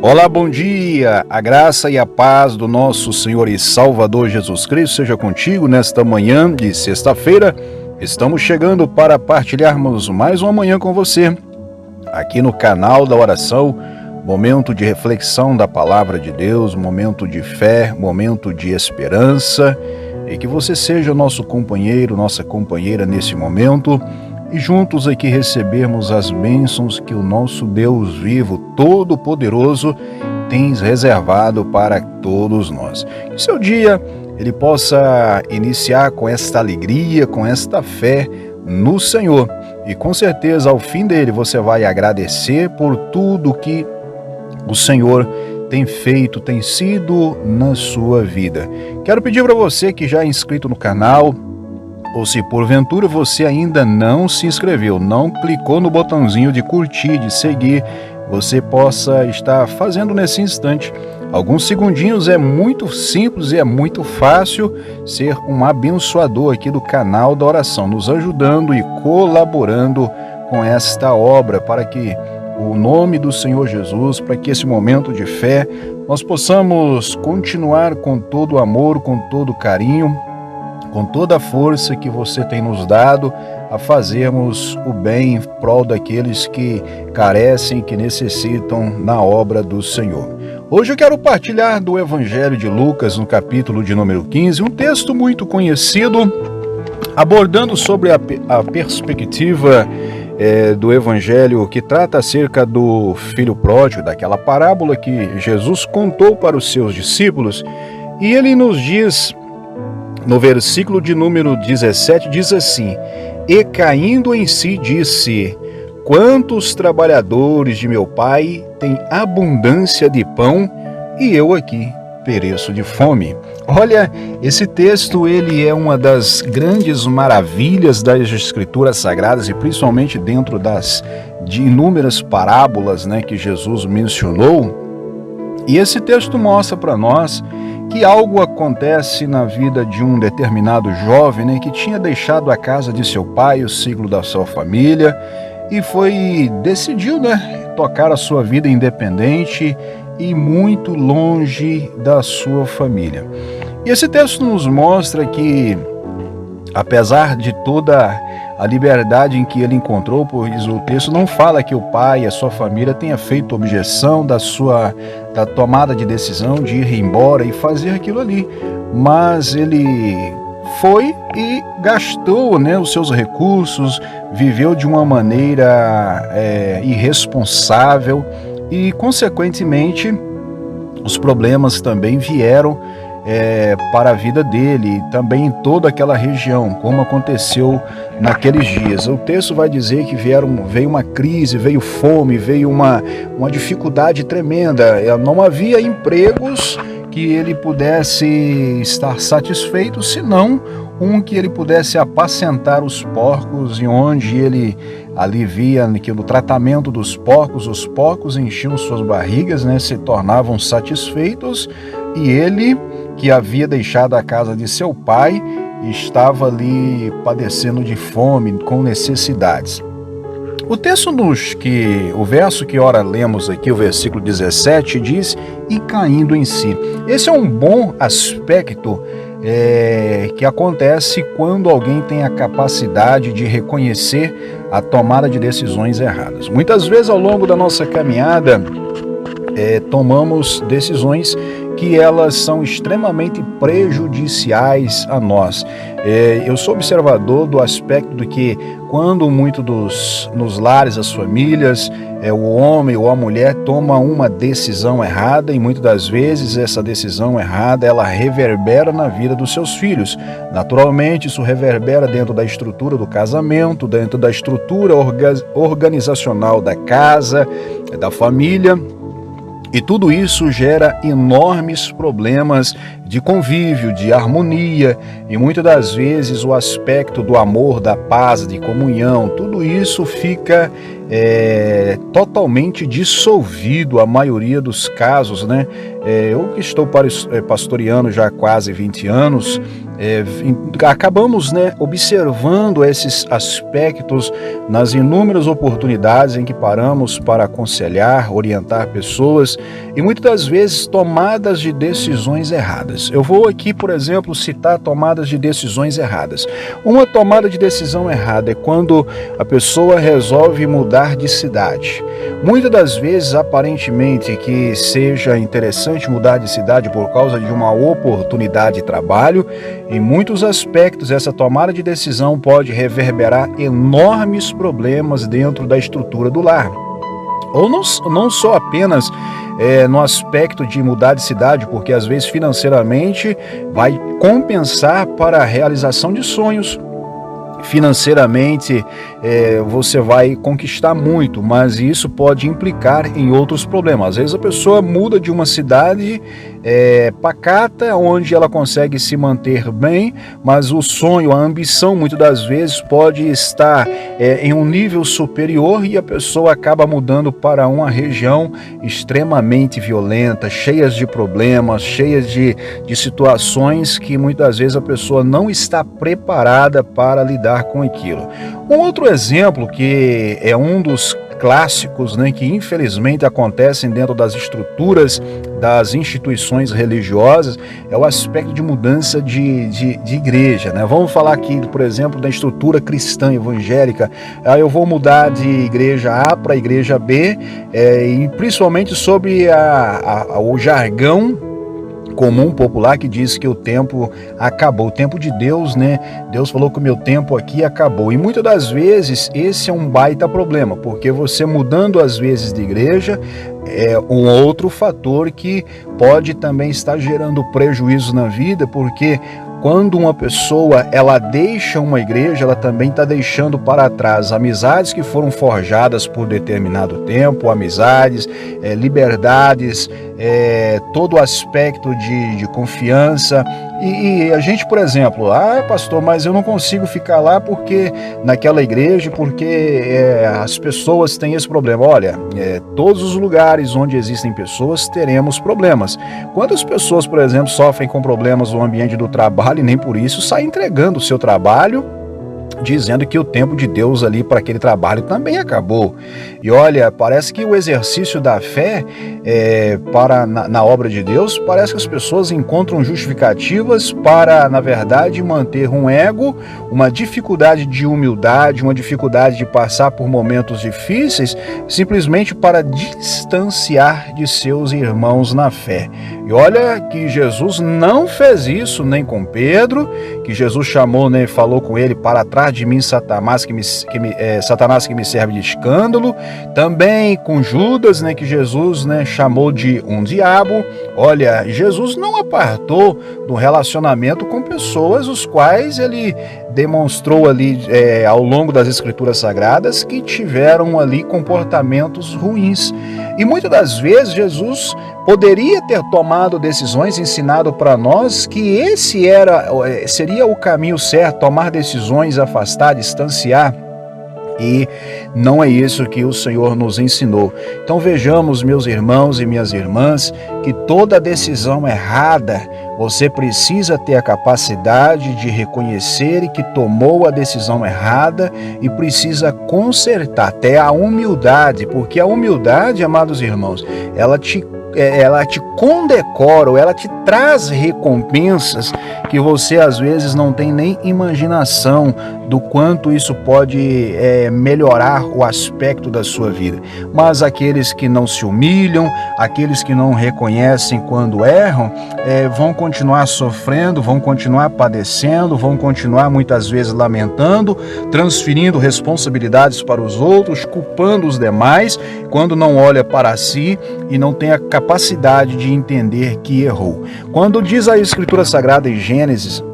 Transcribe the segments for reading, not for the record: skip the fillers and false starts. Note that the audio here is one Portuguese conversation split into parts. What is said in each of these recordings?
Olá, bom dia! A graça e a paz do nosso Senhor e Salvador Jesus Cristo seja contigo nesta manhã de sexta-feira. Estamos chegando para partilharmos mais uma manhã com você, aqui no canal da oração, momento de reflexão da Palavra de Deus, momento de fé, momento de esperança, e que você seja nosso companheiro, nossa companheira nesse momento, e juntos aqui recebermos as bênçãos que o nosso Deus vivo, todo-poderoso, tem reservado para todos nós. Que seu dia ele possa iniciar com esta alegria, com esta fé no Senhor. E com certeza ao fim dele você vai agradecer por tudo que o Senhor tem feito, tem sido na sua vida. Quero pedir para você que já é inscrito no canal, ou se porventura você ainda não se inscreveu, não clicou no botãozinho de curtir, de seguir, você possa estar fazendo nesse instante. Alguns segundinhos, é muito simples e é muito fácil ser um abençoador aqui do canal da oração, nos ajudando e colaborando com esta obra para que o nome do Senhor Jesus, para que esse momento de fé nós possamos continuar com todo o amor, com todo o carinho, com toda a força que você tem nos dado a fazermos o bem em prol daqueles que carecem, que necessitam na obra do Senhor. Hoje eu quero partilhar do Evangelho de Lucas, no capítulo de número 15, um texto muito conhecido, abordando sobre a perspectiva do Evangelho que trata acerca do filho pródigo, daquela parábola que Jesus contou para os seus discípulos, e ele nos diz, no versículo de número 17, diz assim: "E caindo em si disse, quantos trabalhadores de meu pai têm abundância de pão, e eu aqui pereço de fome." Olha, esse texto ele é uma das grandes maravilhas das Escrituras Sagradas, e principalmente dentro de inúmeras parábolas, que Jesus mencionou. E esse texto mostra para nós que algo acontece na vida de um determinado jovem, que tinha deixado a casa de seu pai, o ciclo da sua família, e decidiu, tocar a sua vida independente e muito longe da sua família. E esse texto nos mostra que, apesar de toda a liberdade em que ele encontrou, pois o texto não fala que o pai e a sua família tenha feito objeção da tomada de decisão de ir embora e fazer aquilo ali, mas ele foi e gastou os seus recursos, viveu de uma maneira irresponsável e, consequentemente, os problemas também vieram para a vida dele, também em toda aquela região, como aconteceu naqueles dias. O texto vai dizer que veio uma crise, veio fome, veio uma dificuldade tremenda. Não havia empregos que ele pudesse estar satisfeito, senão que ele pudesse apacentar os porcos, e onde ele ali via que no tratamento dos porcos, os porcos enchiam suas barrigas, se tornavam satisfeitos, e ele, que havia deixado a casa de seu pai, estava ali padecendo de fome, com necessidades. O texto o verso que ora lemos aqui, o versículo 17, diz: "E caindo em si." Esse é um bom aspecto que acontece quando alguém tem a capacidade de reconhecer a tomada de decisões erradas. Muitas vezes ao longo da nossa caminhada, tomamos decisões que elas são extremamente prejudiciais a nós. Eu sou observador do aspecto de que quando nos lares, as famílias, o homem ou a mulher toma uma decisão errada, e muitas das vezes essa decisão errada ela reverbera na vida dos seus filhos. Naturalmente isso reverbera dentro da estrutura do casamento, dentro da estrutura organizacional da casa, da família. E tudo isso gera enormes problemas de convívio, de harmonia, e muitas das vezes o aspecto do amor, da paz, de comunhão, tudo isso fica totalmente dissolvido, a maioria dos casos, Eu que estou pastoreando já há quase 20 anos, acabamos, observando esses aspectos nas inúmeras oportunidades em que paramos para aconselhar, orientar pessoas e muitas das vezes tomadas de decisões erradas. Eu vou aqui, por exemplo, citar tomadas de decisões erradas. Uma tomada de decisão errada é quando a pessoa resolve mudar de cidade. Muitas das vezes, aparentemente, que seja interessante mudar de cidade por causa de uma oportunidade de trabalho, em muitos aspectos, essa tomada de decisão pode reverberar enormes problemas dentro da estrutura do lar. Ou não só apenas no aspecto de mudar de cidade, porque às vezes financeiramente vai compensar para a realização de sonhos. Financeiramente você vai conquistar muito, mas isso pode implicar em outros problemas. Às vezes a pessoa muda de uma cidade pacata, onde ela consegue se manter bem, mas o sonho, a ambição, muitas das vezes pode estar em um nível superior e a pessoa acaba mudando para uma região extremamente violenta, cheias de problemas, cheias de situações que muitas das vezes a pessoa não está preparada para lidar com aquilo. Um outro exemplo que é um dos clássicos, que infelizmente acontecem dentro das estruturas das instituições religiosas é o aspecto de mudança de igreja. Vamos falar aqui, por exemplo, da estrutura cristã evangélica. Eu vou mudar de igreja A para a igreja B, e principalmente sobre o jargão comum popular que diz que o tempo acabou, o tempo de Deus, Deus falou que o meu tempo aqui acabou. E muitas das vezes esse é um baita problema, porque você mudando às vezes de igreja é um outro fator que pode também estar gerando prejuízo na vida, porque quando uma pessoa ela deixa uma igreja, ela também está deixando para trás amizades que foram forjadas por determinado tempo, amizades, liberdades, todo o aspecto de confiança. E a gente, por exemplo, pastor, mas eu não consigo ficar lá porque naquela igreja, porque as pessoas têm esse problema. Olha, todos os lugares onde existem pessoas teremos problemas. Quantas pessoas, por exemplo, sofrem com problemas no ambiente do trabalho e nem por isso saem entregando o seu trabalho, dizendo que o tempo de Deus ali para aquele trabalho também acabou. E olha, parece que o exercício da fé na obra de Deus, parece que as pessoas encontram justificativas para, na verdade, manter um ego, uma dificuldade de humildade, uma dificuldade de passar por momentos difíceis, simplesmente para distanciar de seus irmãos na fé. E olha que Jesus não fez isso nem com Pedro, que Jesus chamou, falou com ele: para trás de mim, Satanás, Satanás que me serve de escândalo. Também com Judas, que Jesus chamou de um diabo. Olha, Jesus não apartou do relacionamento com pessoas os quais ele demonstrou ali ao longo das Escrituras Sagradas que tiveram ali comportamentos ruins. E muitas das vezes Jesus poderia ter tomado decisões, ensinado para nós que esse seria o caminho certo, tomar decisões, afastar, distanciar. E não é isso que o Senhor nos ensinou. Então vejamos, meus irmãos e minhas irmãs, que toda decisão errada, você precisa ter a capacidade de reconhecer que tomou a decisão errada e precisa consertar, até a humildade, porque a humildade, amados irmãos, ela te condecora, ou ela te traz recompensas que você às vezes não tem nem imaginação do quanto isso pode melhorar o aspecto da sua vida. Mas aqueles que não se humilham, aqueles que não reconhecem quando erram, vão continuar sofrendo, vão continuar padecendo, vão continuar muitas vezes lamentando, transferindo responsabilidades para os outros, culpando os demais, quando não olha para si e não tem a capacidade de entender que errou. Quando diz a Escritura Sagrada em Gênesis,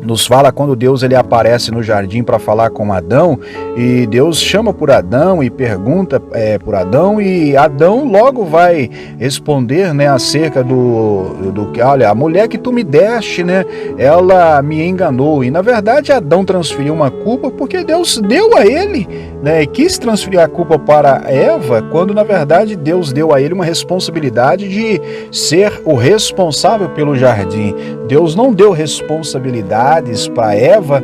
nos fala quando Deus ele aparece no jardim para falar com Adão, e Deus chama por Adão e pergunta por Adão, e Adão logo vai responder, né, acerca do que, olha, a mulher que tu me deste, né, ela me enganou. E na verdade Adão transferiu uma culpa porque Deus deu a ele, né, e quis transferir a culpa para Eva, quando na verdade Deus deu a ele uma responsabilidade de ser o responsável pelo jardim. Deus não deu responsabilidade para Eva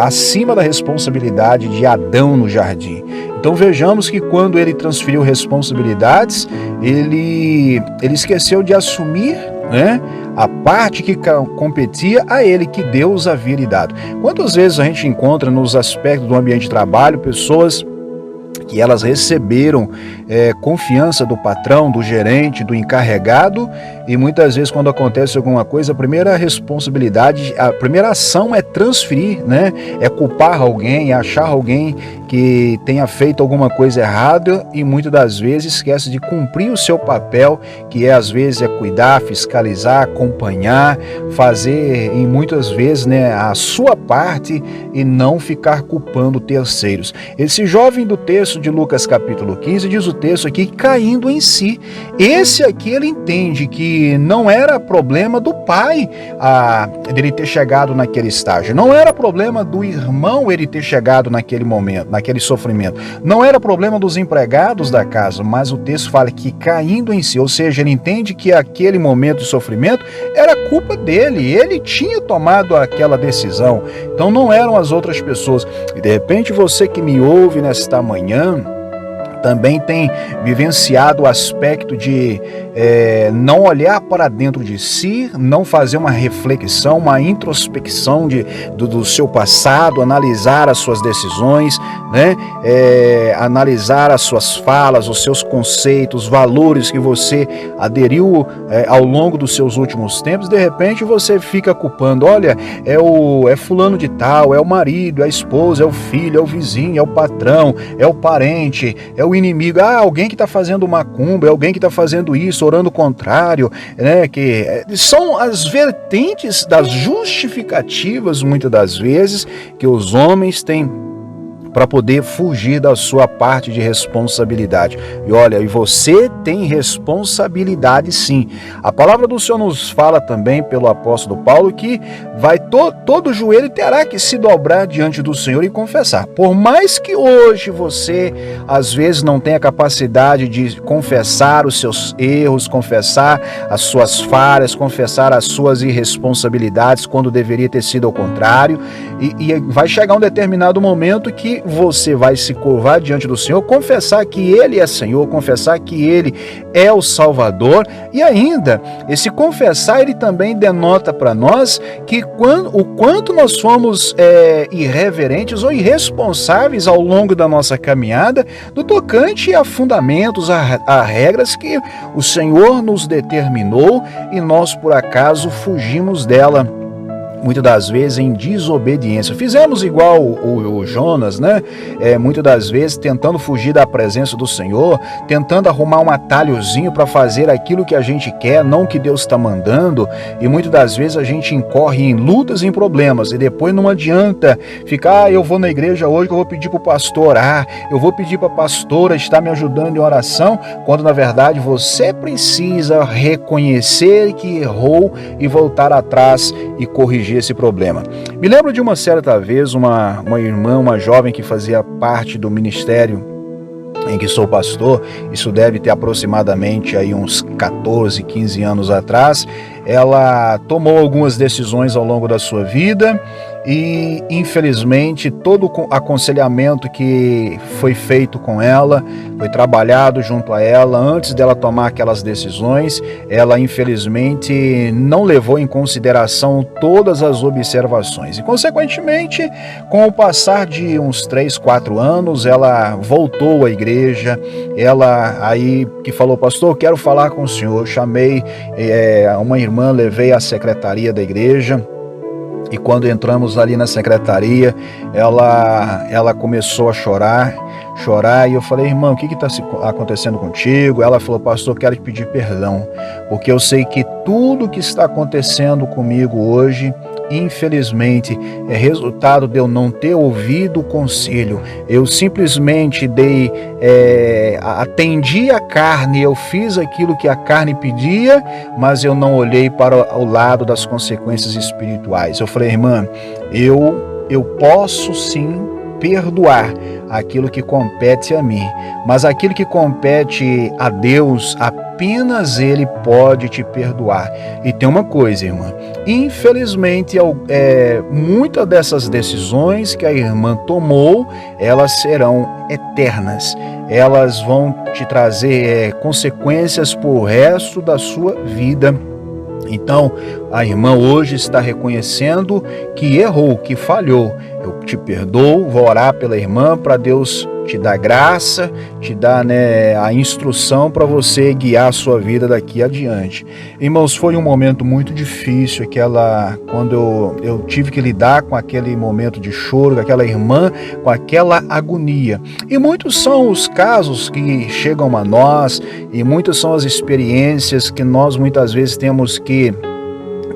acima da responsabilidade de Adão no jardim. Então vejamos que quando ele transferiu responsabilidades, ele esqueceu de assumir, né, a parte que competia a ele, que Deus havia lhe dado. Quantas vezes a gente encontra nos aspectos do ambiente de trabalho pessoas que elas receberam confiança do patrão, do gerente, do encarregado, e muitas vezes quando acontece alguma coisa, a primeira responsabilidade, a primeira ação é transferir, né? É culpar alguém, é achar alguém que tenha feito alguma coisa errada, e muitas das vezes esquece de cumprir o seu papel, que às vezes é cuidar, fiscalizar, acompanhar, fazer em muitas vezes, né, a sua parte, e não ficar culpando terceiros. Esse jovem do texto de Lucas capítulo 15, diz o texto aqui, caindo em si. Esse aqui ele entende que não era problema do pai dele ter chegado naquele estágio, não era problema do irmão ele ter chegado naquele momento, naquele sofrimento, não era problema dos empregados da casa, mas o texto fala que caindo em si, ou seja, ele entende que aquele momento de sofrimento era culpa dele, ele tinha tomado aquela decisão, então não eram as outras pessoas. E de repente você que me ouve nesta manhã também tem vivenciado o aspecto de não olhar para dentro de si, não fazer uma reflexão, uma introspecção do seu passado, analisar as suas decisões, né? Analisar as suas falas, os seus conceitos, valores que você aderiu ao longo dos seus últimos tempos. De repente você fica culpando, olha, é fulano de tal, é o marido, é a esposa, é o filho, é o vizinho, é o patrão, é o parente, é o inimigo, alguém que está fazendo macumba, é alguém que está fazendo isso, orando o contrário, né? Que são as vertentes das justificativas, muitas das vezes, que os homens têm para poder fugir da sua parte de responsabilidade. E olha, e você tem responsabilidade sim. A palavra do Senhor nos fala também pelo apóstolo Paulo que todo joelho terá que se dobrar diante do Senhor e confessar. Por mais que hoje você às vezes não tenha capacidade de confessar os seus erros, confessar as suas falhas, confessar as suas irresponsabilidades, quando deveria ter sido ao contrário, e vai chegar um determinado momento que você vai se curvar diante do Senhor, confessar que Ele é Senhor, confessar que Ele é o Salvador, e ainda, esse confessar, ele também denota para nós que o quanto nós fomos irreverentes ou irresponsáveis ao longo da nossa caminhada, do tocante a fundamentos, a regras que o Senhor nos determinou, e nós, por acaso, fugimos dela, muitas das vezes em desobediência. Fizemos igual o Jonas, né? Muitas das vezes tentando fugir da presença do Senhor, tentando arrumar um atalhozinho para fazer aquilo que a gente quer, não o que Deus está mandando, e muitas das vezes a gente incorre em lutas, em problemas, e depois não adianta ficar, eu vou na igreja hoje que eu vou pedir para o pastor orar, eu vou pedir para a pastora estar me ajudando em oração, quando na verdade você precisa reconhecer que errou e voltar atrás e corrigir esse problema. Me lembro de uma certa vez, uma irmã, uma jovem que fazia parte do ministério em que sou pastor, isso deve ter aproximadamente aí uns 14, 15 anos atrás. Ela tomou algumas decisões ao longo da sua vida e, infelizmente, todo o aconselhamento que foi feito com ela, foi trabalhado junto a ela, antes dela tomar aquelas decisões, ela, infelizmente, não levou em consideração todas as observações. E, consequentemente, com o passar de uns 3, 4 anos, ela voltou à igreja, ela aí que falou, pastor, eu quero falar com o senhor. Eu chamei uma irmã, levei à secretaria da igreja, e quando entramos ali na secretaria, ela começou a chorar, e eu falei, irmã, o que está acontecendo contigo? Ela falou, pastor, eu quero te pedir perdão, porque eu sei que tudo que está acontecendo comigo hoje infelizmente, é resultado de eu não ter ouvido o conselho. Eu simplesmente atendi a carne, eu fiz aquilo que a carne pedia, mas eu não olhei para o lado das consequências espirituais. Eu falei, irmã, eu posso sim perdoar aquilo que compete a mim, mas aquilo que compete a Deus, apenas Ele pode te perdoar. E tem uma coisa, irmã, infelizmente muitas dessas decisões que a irmã tomou, elas serão eternas, elas vão te trazer consequências por resto da sua vida. Então, a irmã hoje está reconhecendo que errou, que falhou. Eu te perdoo, vou orar pela irmã para Deus te dar graça, te dar a instrução para você guiar a sua vida daqui adiante. Irmãos, foi um momento muito difícil, quando eu tive que lidar com aquele momento de choro daquela irmã, com aquela agonia. E muitos são os casos que chegam a nós, e muitas são as experiências que nós muitas vezes temos que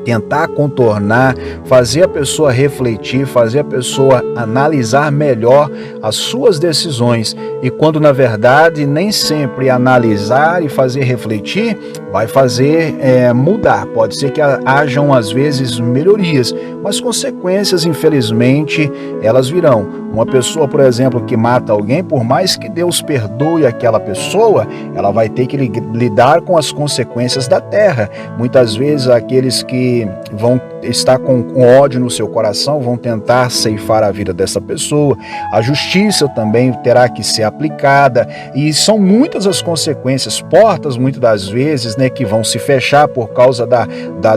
tentar contornar, fazer a pessoa refletir, fazer a pessoa analisar melhor as suas decisões. E quando na verdade nem sempre analisar e fazer refletir vai fazer mudar. Pode ser que hajam às vezes melhorias, mas consequências, infelizmente, elas virão. Uma pessoa, por exemplo, que mata alguém, por mais que Deus perdoe aquela pessoa, ela vai ter que lidar com as consequências da terra. Muitas vezes aqueles que vão estar com ódio no seu coração vão tentar ceifar a vida dessa pessoa. A justiça também terá que ser aplicada, e são muitas as consequências, portas muitas das vezes que vão se fechar por causa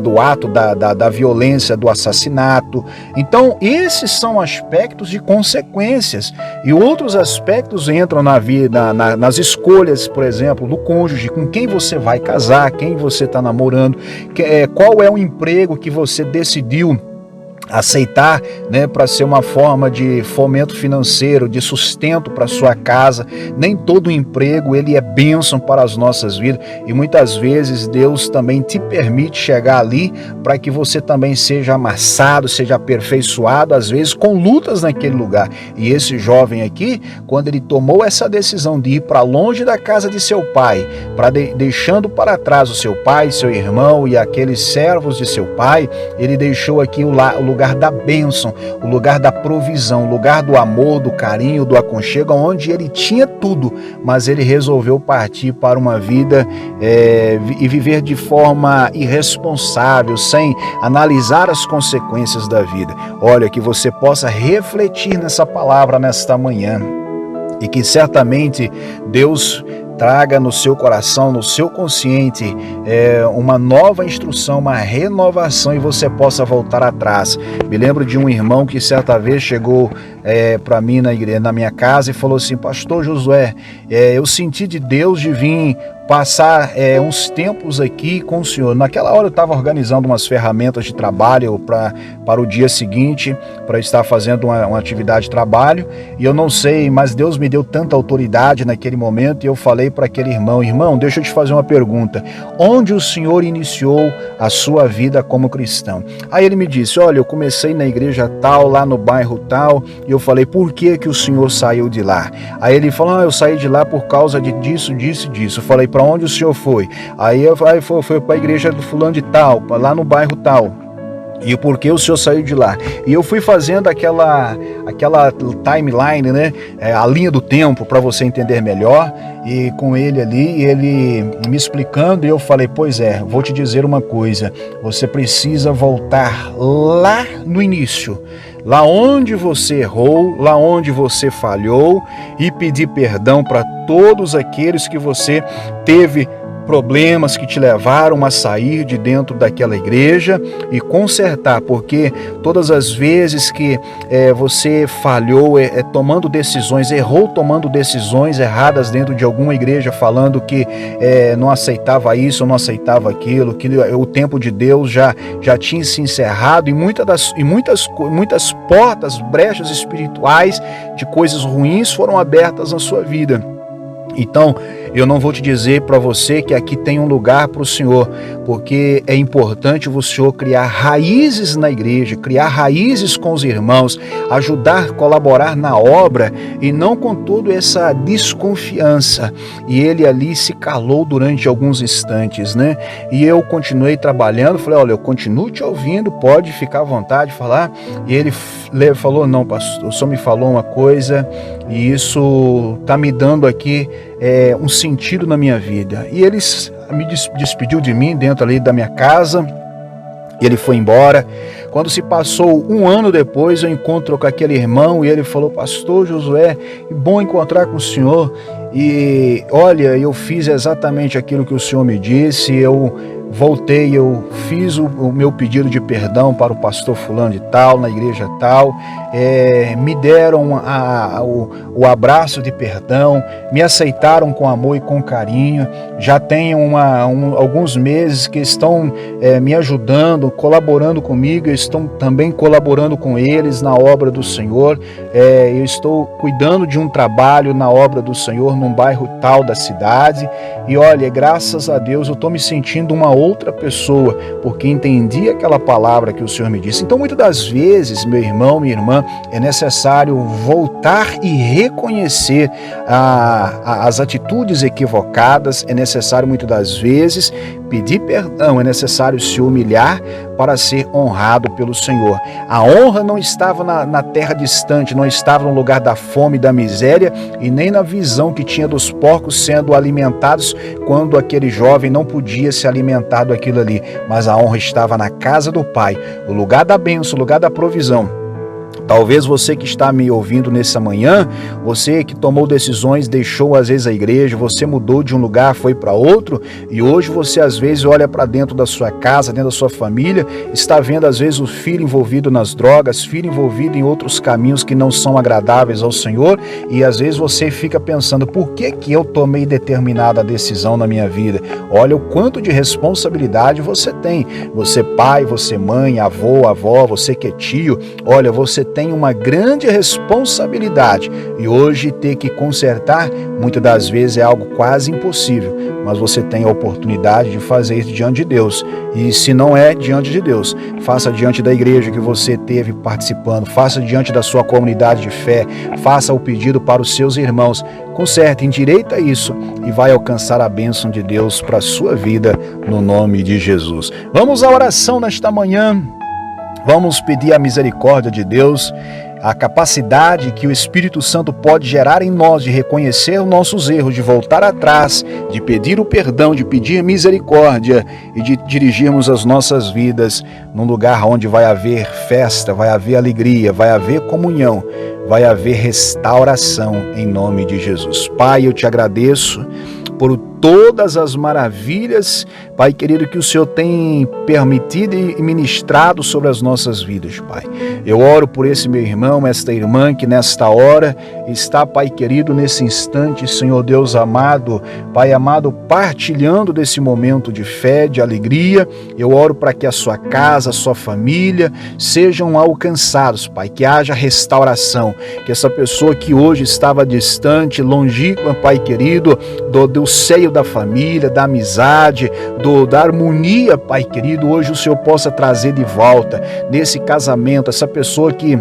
do ato da violência, do assassinato. Então esses são aspectos de consequências, e outros aspectos entram na vida, nas escolhas, por exemplo, do cônjuge, com quem você vai casar, quem você está namorando, qual é o emprego que você decidiu aceitar, para ser uma forma de fomento financeiro, de sustento para sua casa. Nem todo emprego ele é bênção para as nossas vidas, e muitas vezes Deus também te permite chegar ali para que você também seja amassado, seja aperfeiçoado, às vezes com lutas naquele lugar. E esse jovem aqui, quando ele tomou essa decisão de ir para longe da casa de seu pai, deixando para trás o seu pai, seu irmão e aqueles servos de seu pai, ele deixou aqui o lugar da bênção, o lugar da provisão, o lugar do amor, do carinho, do aconchego, onde ele tinha tudo, mas ele resolveu partir para uma vida e viver de forma irresponsável, sem analisar as consequências da vida. Olha, que você possa refletir nessa palavra nesta manhã, e que certamente Deus traga no seu coração, no seu consciente, uma nova instrução, uma renovação, e você possa voltar atrás. Me lembro de um irmão que certa vez chegou para mim na minha casa e falou assim: pastor Josué, eu senti de Deus de vir passar uns tempos aqui com o senhor. Naquela hora eu estava organizando umas ferramentas de trabalho para o dia seguinte, para estar fazendo uma atividade de trabalho, e eu não sei, mas Deus me deu tanta autoridade naquele momento, e eu falei para aquele irmão, deixa eu te fazer uma pergunta: onde o senhor iniciou a sua vida como cristão? Aí ele me disse: olha, eu comecei na igreja tal, lá no bairro tal. E eu falei: por que o senhor saiu de lá? Aí ele falou: eu saí de lá por causa disso. Eu falei: para onde o senhor foi? Aí foi para a igreja do fulano de tal, lá no bairro tal. E por que o senhor saiu de lá? E eu fui fazendo aquela timeline, a linha do tempo, para você entender melhor, e com ele ali, ele me explicando, e eu falei: pois vou te dizer uma coisa, você precisa voltar lá no início, lá onde você errou, lá onde você falhou, e pedir perdão para todos aqueles que você teve problemas que te levaram a sair de dentro daquela igreja, e consertar, porque todas as vezes que você falhou tomando decisões, errou tomando decisões erradas dentro de alguma igreja, falando que não aceitava isso, não aceitava aquilo, que o tempo de Deus já tinha se encerrado, e muitas portas, brechas espirituais de coisas ruins foram abertas na sua vida. Então, Eu não vou te dizer para você que aqui tem um lugar para o Senhor, porque é importante o Senhor criar raízes na igreja, criar raízes com os irmãos, ajudar, colaborar na obra e não com toda essa desconfiança. E ele ali se calou durante alguns instantes, né? E eu continuei trabalhando, falei, olha, eu continuo te ouvindo, pode ficar à vontade de falar. E ele falou, não, pastor, o senhor me falou uma coisa e isso está me dando aqui um sentido na minha vida. E ele me despediu de mim dentro ali da minha casa. Ele foi embora. Quando se passou um ano depois, eu encontro com aquele irmão e ele falou, pastor Josué, é bom encontrar com o senhor. E olha, eu fiz exatamente aquilo que o senhor me disse, eu voltei, eu fiz o meu pedido de perdão para o pastor fulano de tal, na igreja tal, me deram o abraço de perdão, me aceitaram com amor e com carinho, já tem alguns meses que estão me ajudando, colaborando comigo, eu estou também colaborando com eles na obra do Senhor, eu estou cuidando de um trabalho na obra do Senhor num bairro tal da cidade, e olha, graças a Deus eu estou me sentindo uma outra pessoa, porque entendi aquela palavra que o Senhor me disse. Então, muitas das vezes, meu irmão, minha irmã, é necessário voltar e reconhecer as atitudes equivocadas, é necessário muitas das vezes pedir perdão, é necessário se humilhar para ser honrado pelo Senhor. A honra não estava na terra distante, não estava no lugar da fome e da miséria e nem na visão que tinha dos porcos sendo alimentados quando aquele jovem não podia se alimentar daquilo ali, mas a honra estava na casa do Pai, o lugar da bênção, o lugar da provisão. Talvez você que está me ouvindo nessa manhã, você que tomou decisões, deixou às vezes a igreja, você mudou de um lugar, foi para outro, e hoje você às vezes olha para dentro da sua casa, dentro da sua família, está vendo às vezes o filho envolvido nas drogas, filho envolvido em outros caminhos que não são agradáveis ao Senhor, e às vezes você fica pensando, por que eu tomei determinada decisão na minha vida? Olha o quanto de responsabilidade você tem, você pai, você mãe, avô, avó, você que é tio, olha, você tem uma grande responsabilidade e hoje ter que consertar muitas das vezes é algo quase impossível, mas você tem a oportunidade de fazer isso diante de Deus. E se não é diante de Deus, faça diante da igreja que você teve participando, faça diante da sua comunidade de fé, faça o pedido para os seus irmãos, conserte, endireita isso e vai alcançar a bênção de Deus para a sua vida no nome de Jesus. Vamos à oração nesta manhã. Vamos pedir a misericórdia de Deus, a capacidade que o Espírito Santo pode gerar em nós de reconhecer os nossos erros, de voltar atrás, de pedir o perdão, de pedir misericórdia e de dirigirmos as nossas vidas num lugar onde vai haver festa, vai haver alegria, vai haver comunhão, vai haver restauração em nome de Jesus. Pai, eu te agradeço por todas as maravilhas, Pai querido, que o Senhor tem permitido e ministrado sobre as nossas vidas, Pai. Eu oro por esse meu irmão, esta irmã que nesta hora está, Pai querido, nesse instante, Senhor Deus amado, Pai amado, partilhando desse momento de fé, de alegria. Eu oro para que a sua casa, a sua família sejam alcançados, Pai, que haja restauração, que essa pessoa que hoje estava distante, longínqua, Pai querido, do seio da família, da amizade, da harmonia, Pai querido, hoje o Senhor possa trazer de volta nesse casamento, essa pessoa que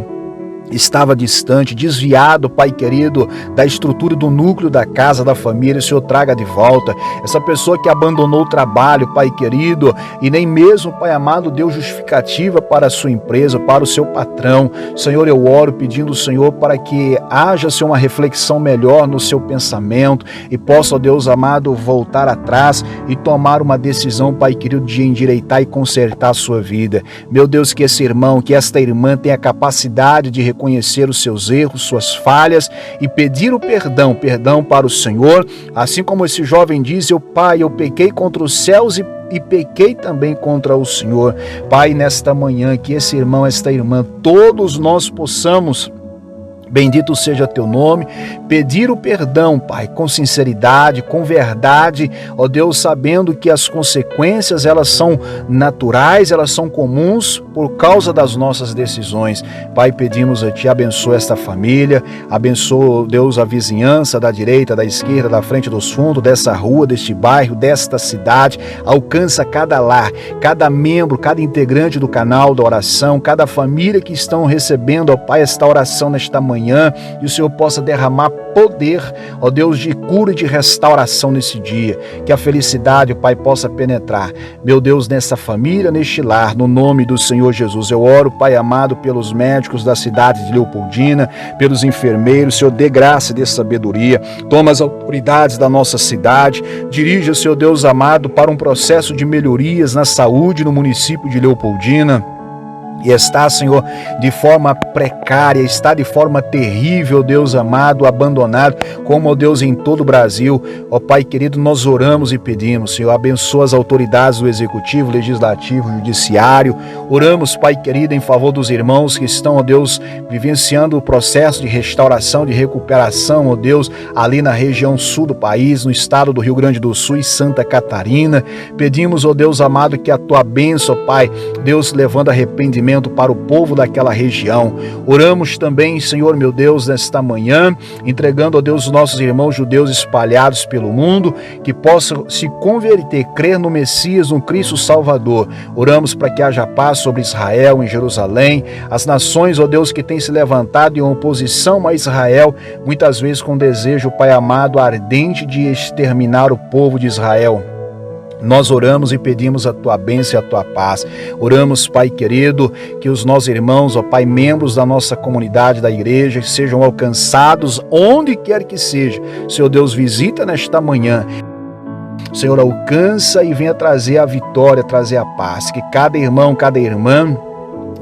estava distante, desviado, Pai querido, da estrutura do núcleo da casa, da família, o Senhor traga de volta. Essa pessoa que abandonou o trabalho, Pai querido, e nem mesmo, Pai amado, deu justificativa para a sua empresa, para o seu patrão. Senhor, eu oro pedindo ao Senhor para que haja, Senhor, uma reflexão melhor no seu pensamento e possa, ó Deus amado, voltar atrás e tomar uma decisão, Pai querido, de endireitar e consertar a sua vida. Meu Deus, que esse irmão, que esta irmã tenha a capacidade de reconhecer os seus erros, suas falhas e pedir o perdão para o Senhor, assim como esse jovem diz, Pai, eu pequei contra os céus e pequei também contra o Senhor. Pai, nesta manhã, que esse irmão, esta irmã, todos nós possamos Bendito seja teu nome. Pedir o perdão, Pai, com sinceridade, com verdade, ó Deus, sabendo que as consequências, elas são naturais, elas são comuns por causa das nossas decisões. Pai, pedimos a Ti, abençoa esta família, abençoa, Deus, a vizinhança da direita, da esquerda, da frente, dos fundos, dessa rua, deste bairro, desta cidade. Alcança cada lar, cada membro, cada integrante do canal da oração, cada família que estão recebendo, ó Pai, esta oração nesta manhã, e o Senhor possa derramar poder, ó Deus, de cura e de restauração nesse dia, que a felicidade, Pai, possa penetrar, meu Deus, nessa família, neste lar, no nome do Senhor Jesus. Eu oro, Pai amado, pelos médicos da cidade de Leopoldina, pelos enfermeiros. Senhor, dê graça e dê sabedoria, toma as autoridades da nossa cidade, dirija, Senhor Deus amado, para um processo de melhorias na saúde no município de Leopoldina. E está, Senhor, de forma precária, está de forma terrível, Deus amado, abandonado, como, ó Deus, em todo o Brasil. Ó Pai querido, nós oramos e pedimos, Senhor, abençoa as autoridades do Executivo, Legislativo, Judiciário. Oramos, Pai querido, em favor dos irmãos que estão, ó Deus, vivenciando o processo de restauração, de recuperação, ó Deus, ali na região sul do país, no estado do Rio Grande do Sul e Santa Catarina. Pedimos, ó Deus amado, que a Tua bênção, Pai, Deus, levando arrependimento para o povo daquela região. Oramos também, Senhor meu Deus, nesta manhã, entregando, ó Deus, os nossos irmãos judeus espalhados pelo mundo, que possam se converter, crer no Messias, no Cristo Salvador. Oramos para que haja paz sobre Israel, em Jerusalém, as nações, ó Deus, que têm se levantado em oposição a Israel, muitas vezes com desejo, Pai amado, ardente de exterminar o povo de Israel. Nós oramos e pedimos a Tua bênção e a Tua paz. Oramos, Pai querido, que os nossos irmãos, ó Pai, membros da nossa comunidade, da igreja, sejam alcançados onde quer que seja. Senhor Deus, visita nesta manhã. Senhor, alcança e venha trazer a vitória, trazer a paz. Que cada irmão, cada irmã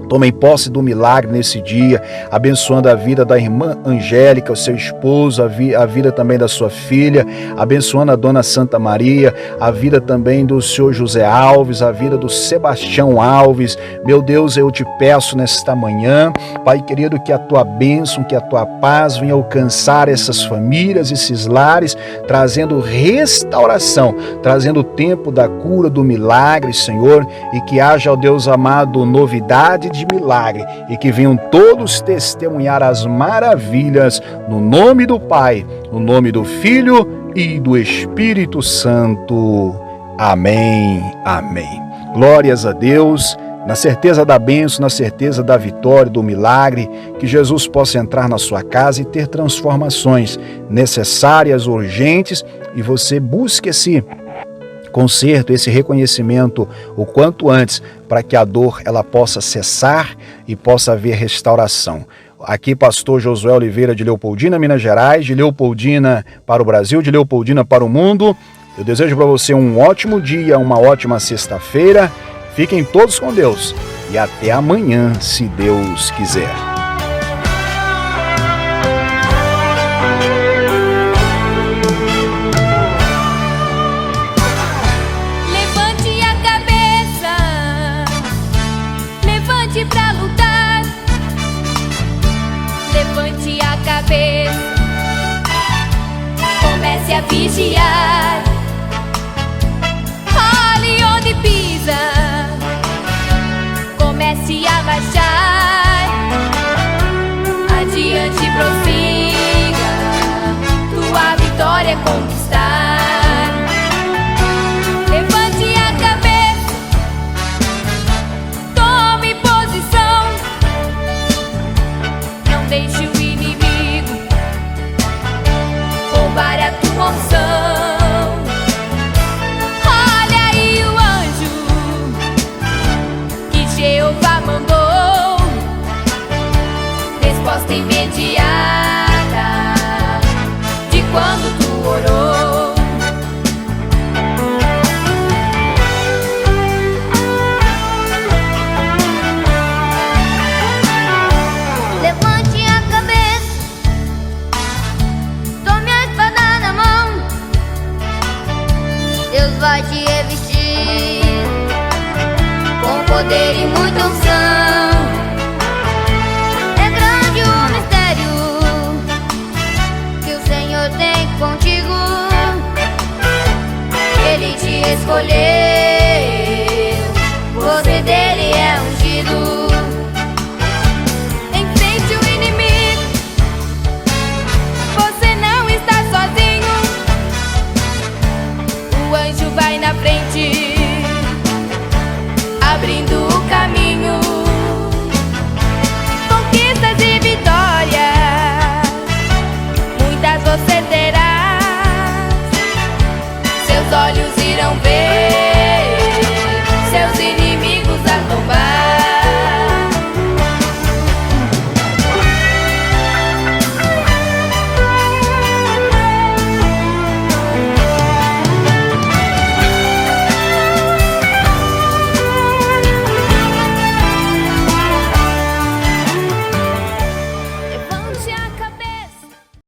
tomem posse do milagre nesse dia, abençoando a vida da irmã Angélica, o seu esposo, a vida também da sua filha, abençoando a dona Santa Maria, a vida também do senhor José Alves, a vida do Sebastião Alves. Meu Deus, eu te peço nesta manhã, Pai querido, que a Tua bênção, que a Tua paz venha alcançar essas famílias, esses lares, trazendo restauração, trazendo o tempo da cura, do milagre, Senhor, e que haja, ó Deus amado, novidade de milagre, e que venham todos testemunhar as maravilhas, no nome do Pai, no nome do Filho e do Espírito Santo. Amém, amém. Glórias a Deus, na certeza da bênção, na certeza da vitória, do milagre, que Jesus possa entrar na sua casa e ter transformações necessárias, urgentes, e você busque esse conserto, esse reconhecimento o quanto antes, para que a dor ela possa cessar e possa haver restauração. Aqui, pastor Josué Oliveira, de Leopoldina, Minas Gerais, de Leopoldina para o Brasil, de Leopoldina para o mundo. Eu desejo para você um ótimo dia, uma ótima sexta-feira. Fiquem todos com Deus e até amanhã, se Deus quiser. Pra lutar, levante a cabeça, comece a vigiar, olhe onde pisa, comece a marchar, adiante prossiga, tua vitória é conquistar. Levante a cabeça, tome posição, não deixe o inimigo roubar a tua unção. Olha aí o anjo que Jeová mandou, resposta imediata de quando tu orou. Deus vai te revestir com poder e muita unção. É grande o mistério colher.